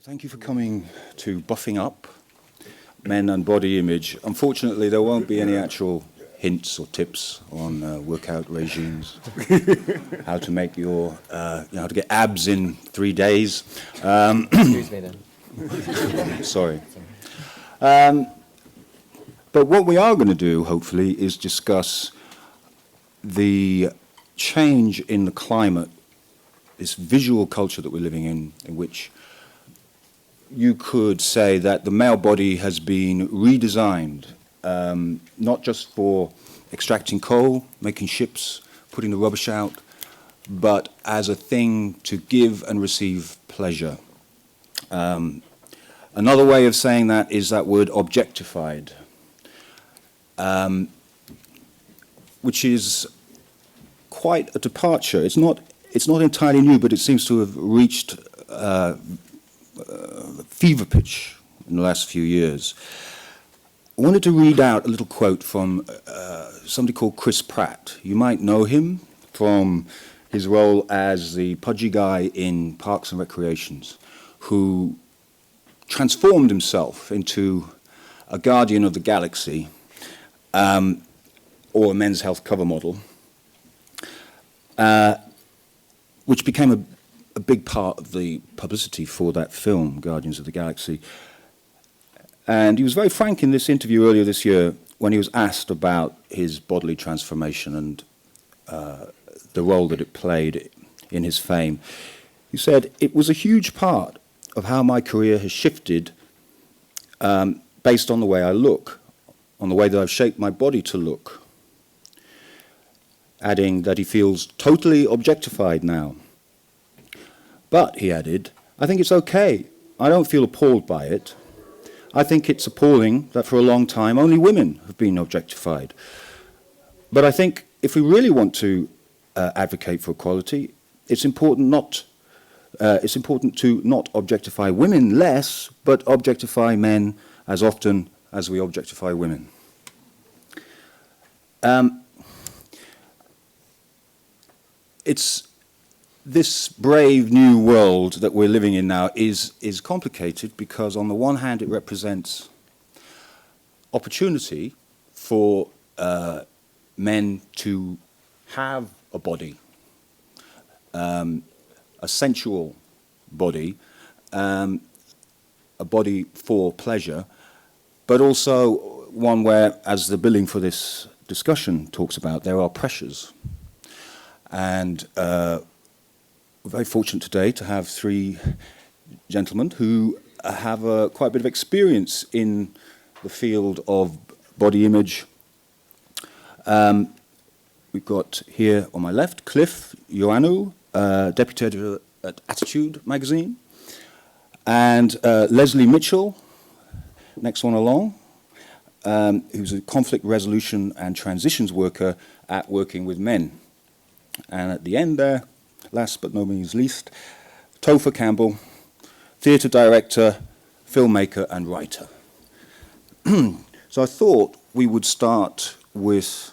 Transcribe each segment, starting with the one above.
Thank you for coming to Buffing Up, Men and Body Image. Unfortunately, there won't be any actual hints or tips on workout regimes, how to make your, how to get abs in 3 days. Excuse me then. Sorry. But what we are going to do, hopefully, is discuss the change in the climate, this visual culture that we're living in which you could say that the male body has been redesigned, not just for extracting coal, making ships, putting the rubbish out, but as a thing to give and receive pleasure. Another way of saying that is that word objectified, which is quite a departure. It's not entirely new, but it seems to have reached fever pitch in the last few years. I wanted to read out a little quote from somebody called Chris Pratt. You might know him from his role as the pudgy guy in Parks and Recreations, who transformed himself into a guardian of the galaxy, or a Men's Health cover model, which became a big part of the publicity for that film, Guardians of the Galaxy. And he was very frank in this interview earlier this year when he was asked about his bodily transformation and the role that it played in his fame. He said, "It was a huge part of how my career has shifted based on the way I look, on the way that I've shaped my body to look," adding that he feels totally objectified now. But, he added, "I think it's okay. I don't feel appalled by it. I think it's appalling that for a long time only women have been objectified. But I think if we really want to advocate for equality, it's important to not objectify women less, but objectify men as often as we objectify women." It's this brave new world that we're living in now is complicated because on the one hand it represents opportunity for men to have a body, a sensual body, a body for pleasure, but also one where, as the billing for this discussion talks about, there are pressures. And we're very fortunate today to have three gentlemen who have quite a bit of experience in the field of body image. We've got here on my left Cliff Ioannou, deputy editor at Attitude magazine, and Leslie Mitchell, next one along, who's a conflict resolution and transitions worker at Working with Men. And at the end there, last but no means least, Topher Campbell, theatre director, filmmaker and writer. So I thought we would start with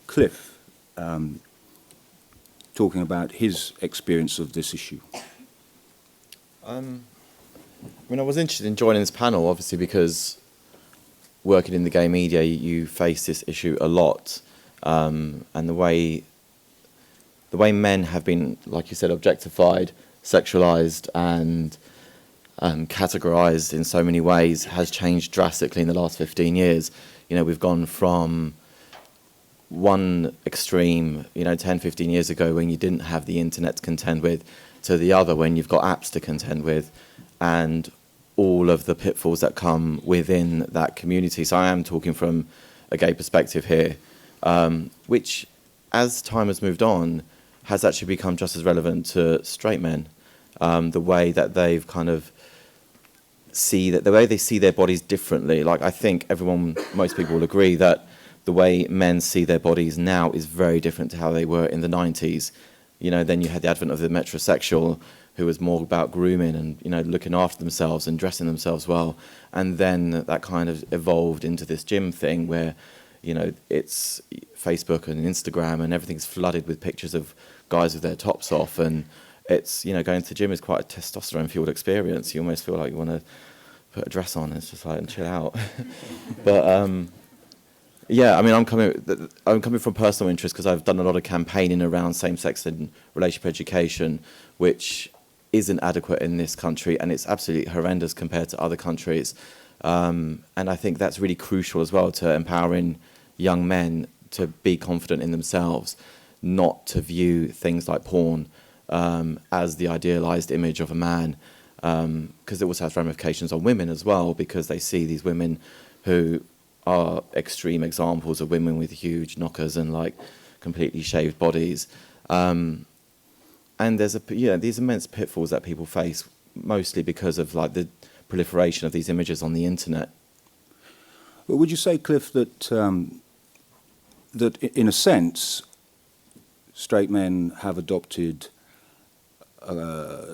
Cliff, talking about his experience of this issue. I was interested in joining this panel, obviously, because working in the gay media, you face this issue a lot, and the way men have been, like you said, objectified, sexualized, and categorized in so many ways has changed drastically in the last 15 years. We've gone from one extreme, 10, 15 years ago when you didn't have the internet to contend with, to the other when you've got apps to contend with, and all of the pitfalls that come within that community. So I am talking from a gay perspective here, which, as time has moved on, has actually become just as relevant to straight men. The way that they've the way they see their bodies differently. Like, I think most people will agree that the way men see their bodies now is very different to how they were in the 90s. Then you had the advent of the metrosexual, who was more about grooming and, looking after themselves and dressing themselves well. And then that kind of evolved into this gym thing where, it's Facebook and Instagram and everything's flooded with pictures of guys with their tops off, and it's, you know, going to the gym is quite a testosterone-fueled experience. You almost feel like you want to put a dress on and it's just like, and chill out. But yeah, I mean, I'm coming from personal interest because I've done a lot of campaigning around same-sex and relationship education, which isn't adequate in this country, and it's absolutely horrendous compared to other countries. And I think that's really crucial as well to empowering young men to be confident in themselves, not to view things like porn as the idealized image of a man, because it also has ramifications on women as well, because they see these women who are extreme examples of women with huge knockers and like completely shaved bodies. And there's these immense pitfalls that people face, mostly because of like the proliferation of these images on the internet. But would you say, Cliff, that that in a sense, straight men have adopted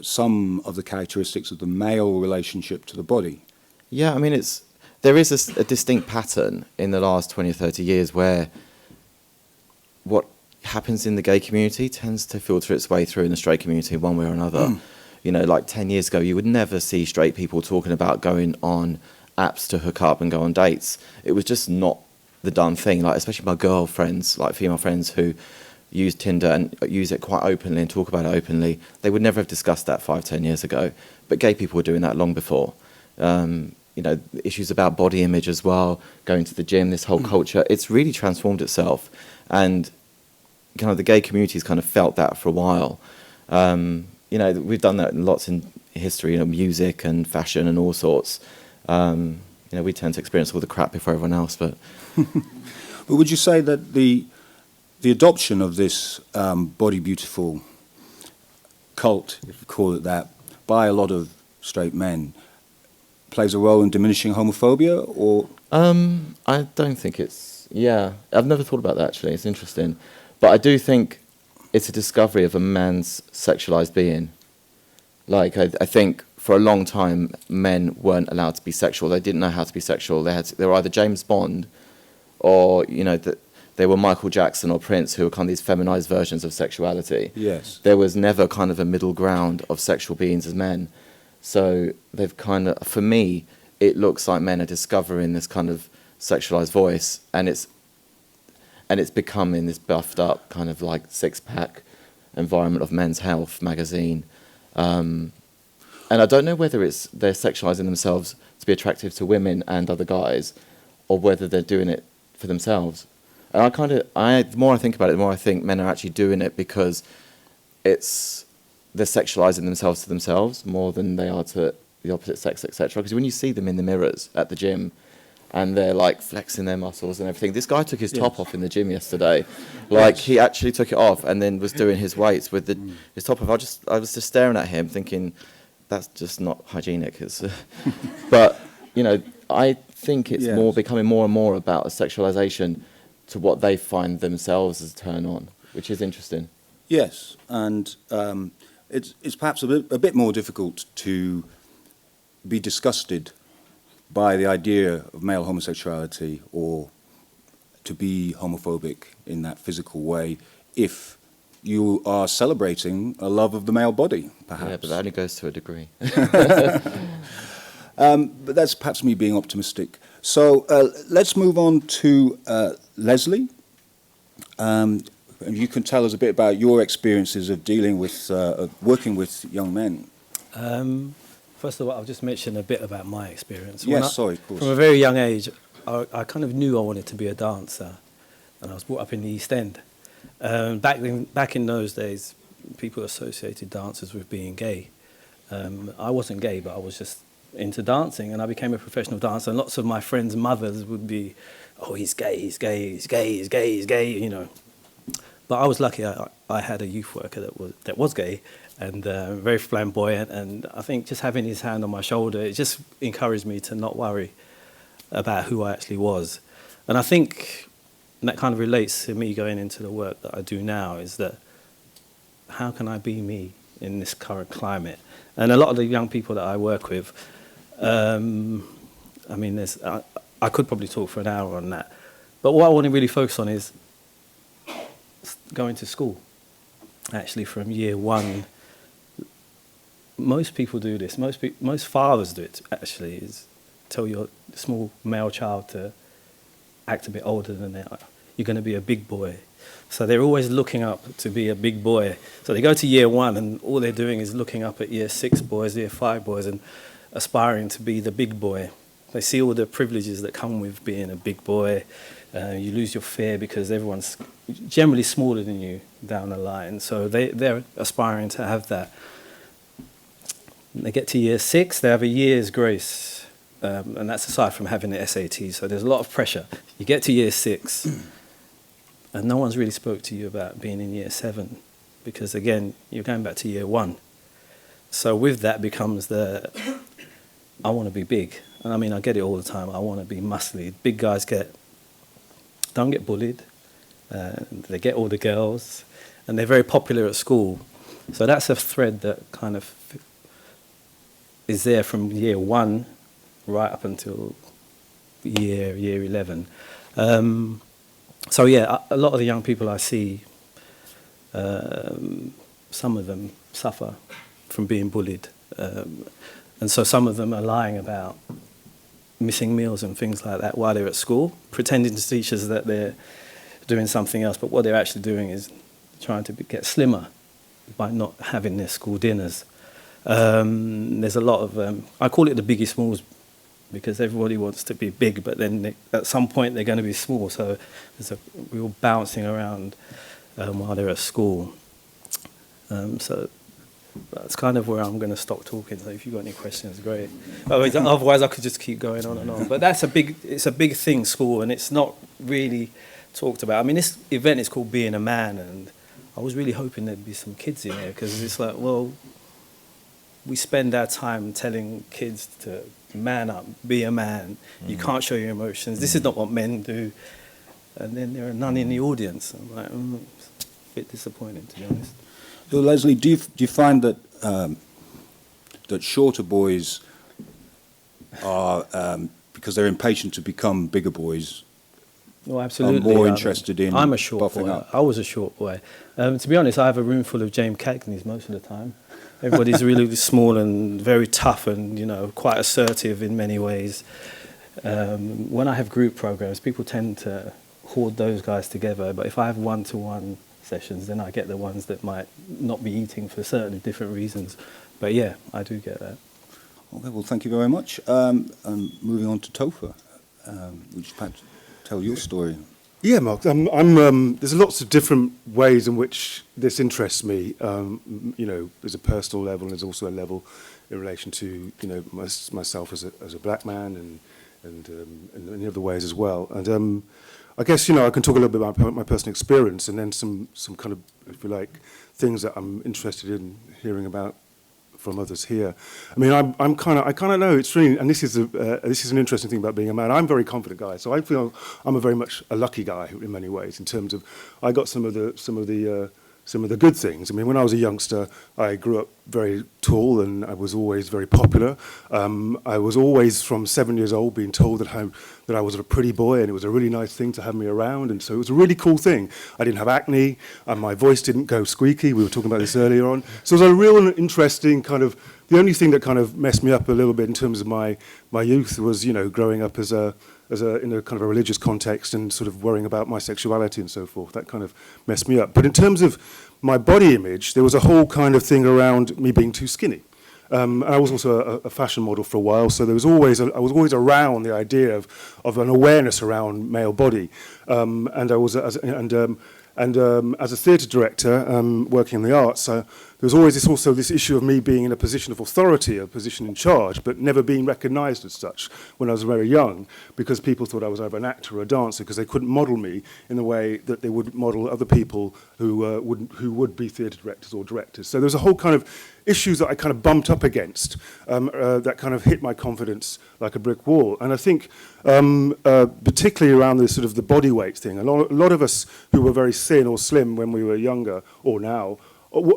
some of the characteristics of the male relationship to the body? Yeah, I mean, there is a distinct pattern in the last 20 or 30 years where what happens in the gay community tends to filter its way through in the straight community one way or another. You know, like 10 years ago, you would never see straight people talking about going on apps to hook up and go on dates. It was just not the done thing. Like, especially my girl friends, like female friends who use Tinder and use it quite openly and talk about it openly, they would never have discussed that 5-10 years ago. But gay people were doing that long before. You know, issues about body image as well, going to the gym, this whole culture, it's really transformed itself. And kind of the gay community's kind of felt that for a while. You know, we've done that lots in history, you know, music and fashion and all sorts. You know, we tend to experience all the crap before everyone else, but... But would you say that the adoption of this body beautiful cult, if you call it that, by a lot of straight men plays a role in diminishing homophobia, or...? I don't think it's... Yeah, I've never thought about that, actually. It's interesting. But I do think it's a discovery of a man's sexualized being. Like, I think for a long time, men weren't allowed to be sexual. They didn't know how to be sexual. They were either James Bond or, you know, they were Michael Jackson or Prince, who were kind of these feminized versions of sexuality. Yes. There was never kind of a middle ground of sexual beings as men. So they've kind of, for me, it looks like men are discovering this kind of sexualized voice, and it's becoming this buffed up kind of like six-pack environment of Men's Health magazine. And I don't know whether they're sexualizing themselves to be attractive to women and other guys, or whether they're doing it for themselves. And the more I think about it, the more I think men are actually doing it because they're sexualizing themselves to themselves more than they are to the opposite sex, etc. Because when you see them in the mirrors at the gym, and they're like flexing their muscles and everything. This guy took his top off in the gym yesterday. Like, he actually took it off and then was doing his weights with his top off. I was just staring at him thinking, that's just not hygienic. But, you know, I think it's becoming more and more about a sexualization to what they find themselves as a turn on, which is interesting. Yes, and it's perhaps a bit more difficult to be disgusted by the idea of male homosexuality or to be homophobic in that physical way if you are celebrating a love of the male body, perhaps. Yeah, but that only goes to a degree. But that's perhaps me being optimistic. So let's move on to Leslie. You can tell us a bit about your experiences of dealing with, working with young men. First of all, I'll just mention a bit about my experience. Of course. From a very young age, I kind of knew I wanted to be a dancer, and I was brought up in the East End. Back in those days, people associated dancers with being gay. I wasn't gay, but I was just into dancing, and I became a professional dancer. And lots of my friends' mothers would be, "Oh, he's gay, he's gay, he's gay, he's gay, he's gay," you know. But I was lucky. I had a youth worker that was gay and very flamboyant. And I think just having his hand on my shoulder, it just encouraged me to not worry about who I actually was. And I think that kind of relates to me going into the work that I do now, is that how can I be me in this current climate? And a lot of the young people that I work with, I mean, I could probably talk for an hour on that. But what I want to really focus on is going to school, actually from year 1 most people do this. Most fathers do it, actually, is tell your small male child to act a bit older than they are. You're going to be a big boy. So they're always looking up to be a big boy. So they go to year 1 and all they're doing is looking up at year 6 boys, year 5 boys, and aspiring to be the big boy. They see all the privileges that come with being a big boy. You lose your fear because everyone's generally smaller than you down the line. So they're aspiring to have that. When they get to year 6, they have a year's grace. And that's aside from having the SAT. So there's a lot of pressure. You get to year 6, and no one's really spoke to you about being in year 7. Because, again, you're going back to year 1. So with that becomes I want to be big. And I mean, I get it all the time. I want to be muscly. Big guys don't get bullied. They get all the girls. And they're very popular at school. So that's a thread that kind of is there from year 1 right up until year 11. So yeah, a lot of the young people I see, some of them suffer from being bullied. And so some of them are lying about missing meals and things like that while they're at school, pretending to teachers that they're doing something else, but what they're actually doing is trying to get slimmer by not having their school dinners. There's a lot of, I call it the biggie smalls, because everybody wants to be big, but then at some point they're going to be small, so there's a real bouncing around while they're at school. So that's kind of where I'm going to stop talking. So if you've got any questions, great. Otherwise, I could just keep going on and on. But it's a big thing, school, and it's not really talked about. I mean, this event is called Being a Man, and I was really hoping there'd be some kids in here, because it's like, well, we spend our time telling kids to man up, be a man. You can't show your emotions. This is not what men do. And then there are none in the audience. I'm like, it's a bit disappointing, to be honest. So, Leslie, do you find that that shorter boys are, because they're impatient to become bigger boys, Oh, absolutely. are more interested in I'm a short buffing boy. up? I was a short boy. To be honest, I have a room full of James Cagney's most of the time. Everybody's really small and very tough and, quite assertive in many ways. When I have group programs, people tend to hoard those guys together. But if I have one-to-one sessions, then I get the ones that might not be eating for certain different reasons. But yeah, I do get that. Okay, well, thank you very much. And moving on to Topher, would you perhaps tell your story? Yeah, Mark. There's lots of different ways in which this interests me. There's a personal level, and there's also a level in relation to myself as a black man, and in other ways as well. And I guess I can talk a little bit about my personal experience, and then some kind of, if you like, things that I'm interested in hearing about from others here. I mean, I kind of know it's really, and this is an interesting thing about being a man. I'm a very confident guy, so I feel I'm very much a lucky guy in many ways, in terms of I got some of the good things. I mean, when I was a youngster, I grew up very tall, and I was always very popular. I was always, from 7 years old, being told that I was a pretty boy, and it was a really nice thing to have me around, and so it was a really cool thing. I didn't have acne, and my voice didn't go squeaky. We were talking about this earlier on. So it was a real interesting kind of, the only thing that kind of messed me up a little bit in terms of my youth was, growing up as in a kind of a religious context and sort of worrying about my sexuality and so forth. That kind of messed me up. But in terms of my body image, there was a whole kind of thing around me being too skinny. And I was also a fashion model for a while, so I was always around the idea of an awareness around male body. And I was as a theatre director working in the arts, there was always this issue of me being in a position of authority, a position in charge, but never being recognised as such when I was very young, because people thought I was either an actor or a dancer, because they couldn't model me in the way that they would model other people who would be theatre directors or directors. So there was a whole kind of issues that I kind of bumped up against that kind of hit my confidence like a brick wall. And I think particularly around the sort of the body weight thing, a lot of us who were very thin or slim when we were younger, or now,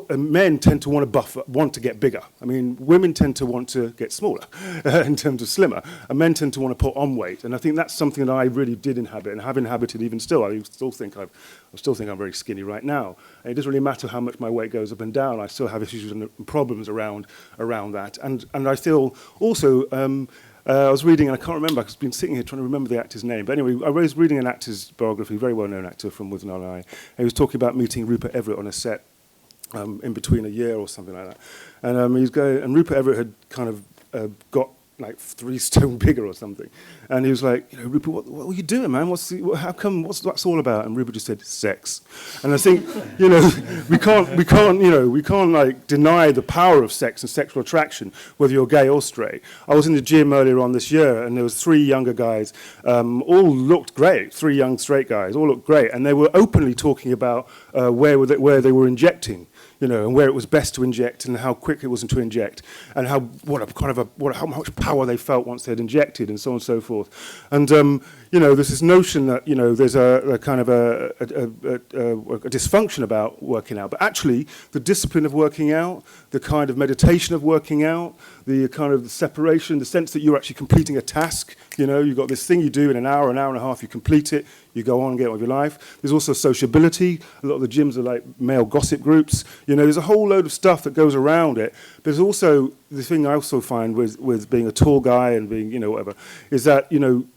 men tend to want to get bigger. I mean, women tend to want to get smaller in terms of slimmer, and men tend to want to put on weight. And I think that's something that I really did inhabit and have inhabited even still. I still think I'm very skinny right now. And it doesn't really matter how much my weight goes up and down. I still have issues and problems around that. And I feel also. I was reading, and I can't remember, because I've been sitting here trying to remember the actor's name. But anyway, I was reading an actor's biography, very well-known actor from Wuthering Eye. And he was talking about meeting Rupert Everett on a set in between a year or something like that. And Rupert Everett had kind of got like 3 stone bigger or something. And he was like, Rupert, what are you doing, man? What's that all about? And Rupert just said, sex. And I think, we can't like deny the power of sex and sexual attraction, whether you're gay or straight. I was in the gym earlier on this year, and there was 3 younger guys, all looked great, 3 young straight guys, all looked great, and they were openly talking about where they were injecting. And where it was best to inject and how quick it was to inject and how much power they felt once they'd injected and so on and so forth. And, there's this notion that, there's a kind of a dysfunction about working out. But actually, the discipline of working out, the kind of meditation of working out, the kind of separation, the sense that you're actually completing a task. You've got this thing you do in an hour and a half, you complete it, you go on and get on with your life. There's also sociability. A lot of the gyms are like male gossip groups. There's a whole load of stuff that goes around it. There's also the thing I also find with being a tall guy and being, whatever, is that,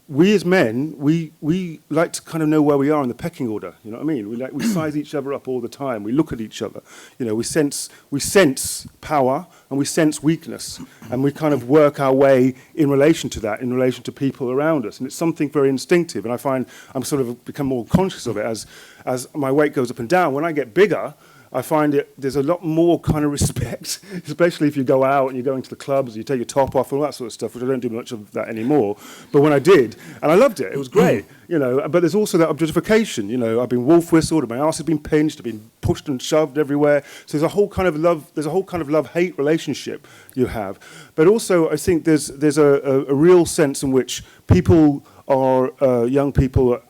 we as men, we like to kind of know where we are in the pecking order. You know what I mean? We size each other up all the time. We look at each other. We sense power and we sense weakness, and we kind of work our way in relation to that, in relation to people around us. And it's something very instinctive. And I find I'm sort of become more conscious of it as my weight goes up and down. When I get bigger, I find there's a lot more kind of respect, especially if you go out and you go into the clubs, you take your top off, all that sort of stuff, which I don't do much of that anymore. But when I did, and I loved it, it was great, But there's also that objectification, I've been wolf whistled, my arse has been pinched, I've been pushed and shoved everywhere. So there's a whole kind of love-hate relationship you have. But also, I think there's a real sense in which people are young people,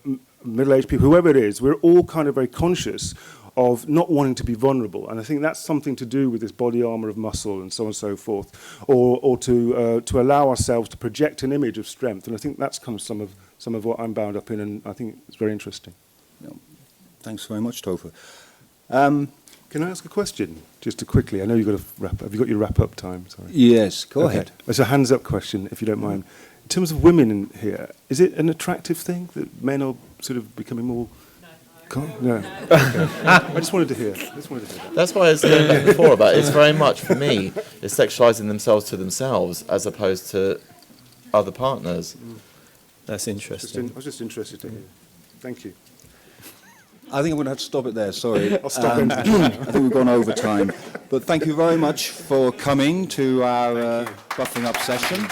middle-aged people, whoever it is, we're all kind of very conscious of not wanting to be vulnerable. And I think that's something to do with this body armor of muscle and so on and so forth, or to allow ourselves to project an image of strength. And I think that's kind of some of what I'm bound up in, and I think it's very interesting. Yeah. Thanks very much, Topher. Can I ask a question, just to quickly? I know you've got to wrap up. Have you got your wrap-up time? Sorry. Yes, go ahead. It's a hands-up question, if you don't mind. In terms of women in here, is it an attractive thing that men are sort of becoming more... No. Okay. I just wanted to hear. That. That's why I was saying that before about it's very much, for me, it's sexualising themselves to themselves as opposed to other partners. That's interesting. I was just interested to hear. Thank you. I think I'm going to have to stop it there, sorry. I'll stop I think we've gone over time. But thank you very much for coming to our buffering up session.